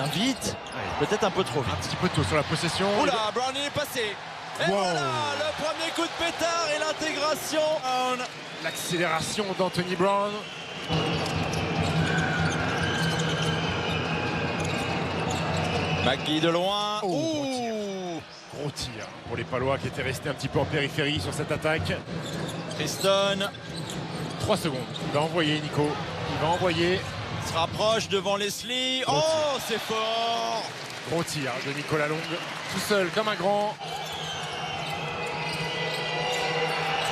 revient vite, peut-être un peu trop vite. Un petit peu tôt sur la possession. Oula, Brown il est passé. Et wow. voilà, le premier coup de pétard et l'intégration. L'accélération d'Anthony Brown. McGee de loin. Gros tir pour les Palois qui étaient restés un petit peu en périphérie sur cette attaque. Christon. 3 secondes. Il va envoyer Nico. Il va envoyer. Il se rapproche devant Leslie. Oh, c'est fort. Gros tir de Nicolas Long. Tout seul comme un grand.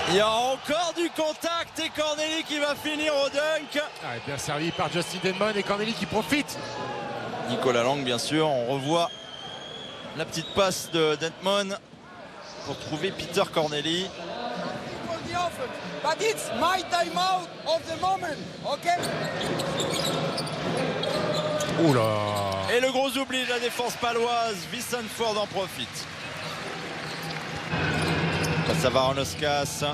Il y a encore du contact et Corneli qui va finir au dunk. Bien servi par Justin Denman et Corneli qui profite. Nicolas Lang, bien sûr, on revoit la petite passe de Denman pour trouver Peter Corneli. But it's my timeout of the moment, okay? Oula. Et le gros oubli de la défense paloise, Vicent Ford en profite. Ça va Arnoskas,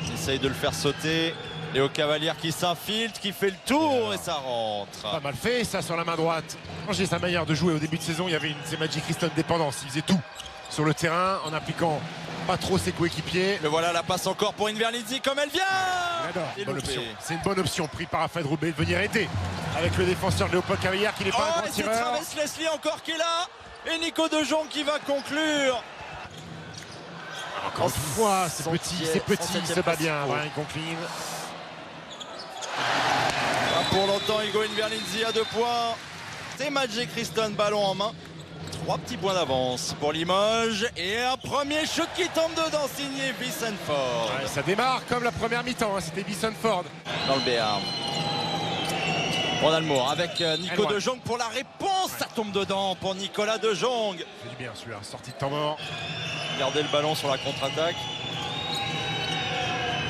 il essaye de le faire sauter. Léo Cavalier qui s'infiltre, qui fait le tour et ça rentre. Pas mal fait ça sur la main droite. Changer sa manière de jouer au début de saison, il y avait une Magic Christon dépendance. Il faisait tout sur le terrain en appliquant pas trop ses coéquipiers. Le voilà, la passe encore pour Invernizzi comme elle vient. Bonne option. C'est une bonne option prise par Afed Roubaix de venir aider avec le défenseur Léopold Cavalier qui n'est pas un grand tireur. C'est Travis Leslie encore qui est là et Nico De Jong qui va conclure. Encore une fois, c'est petit, il se bat bien. Brian Conklin. Pour longtemps, Hugo Invernizzi à 2 points. C'est Magic Christon, ballon en main. 3 petits points d'avance pour Limoges. Et un premier shoot qui tombe dedans, signé Vicent Ford. Ça démarre comme la première mi-temps, c'était Vicent Ford. Dans le béarn. Ronald Moore avec Nico De Jong pour la réponse. Ça tombe dedans pour Nicolas De Jong. C'est du bien celui-là, sortie de temps mort. Gardez le ballon sur la contre-attaque.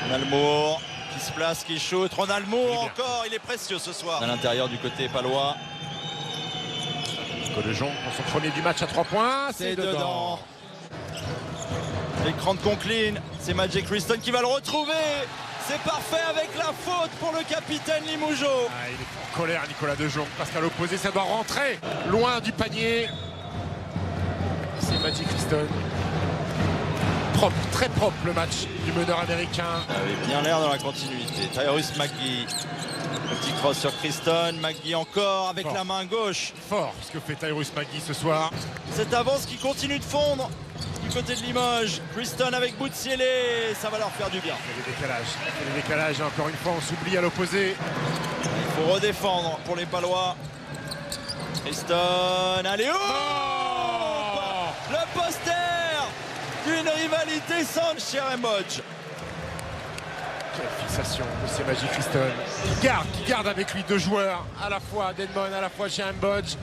Ronald Moore qui se place, qui shoot. Ronald Moore encore, il est précieux ce soir. À l'intérieur du côté palois. Nico De Jong pour son premier du match à 3 points. C'est dedans. L'écran de Conklin. C'est Magic Christon qui va le retrouver. C'est parfait avec la faute pour le capitaine Limougeau. Il est en colère Nicolas De Jong parce qu'à l'opposé ça doit rentrer loin du panier. C'est Magic Christon. Propre, très propre le match du meneur américain. Il avait bien l'air dans la continuité. Tyrus McGee. Le petit cross sur Christon. McGee encore avec la main gauche. Fort ce que fait Tyrus McGee ce soir. Cette avance qui continue de fondre du côté de Limoges. Christon avec Boutsielé. Ça va leur faire du bien. Il y a des décalages. Et encore une fois on s'oublie à l'opposé. Il faut redéfendre pour les Palois. Christon. Allez, le poster d'une rivalité sans Cherembodge. Quelle fixation de ces Magic Christon. Qui garde avec lui 2 joueurs, à la fois Denman, à la fois Cherembodge.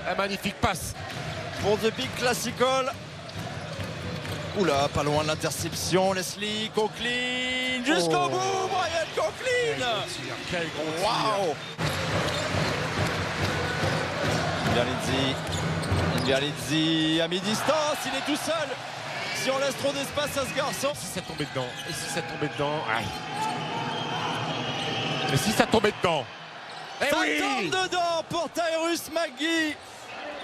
Un magnifique passe. Pour The Big Classical. Oula, pas loin de l'interception. Leslie, Conklin, jusqu'au bout, Brian Conklin. Quel gros tir. Invernizzi à mi-distance, il est tout seul. Si on laisse trop d'espace à ce garçon. Et si ça tombait dedans? Et si ça tombait dedans? Et si ça tombait dedans? Ça tombe dedans pour Tyrus McGee.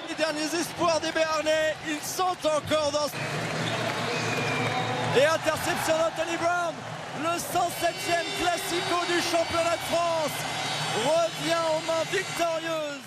Les derniers espoirs des Béarnais, ils sont encore dans... Et interception d'Anthony Brown. Le 107e Classico du championnat de France revient aux mains victorieuses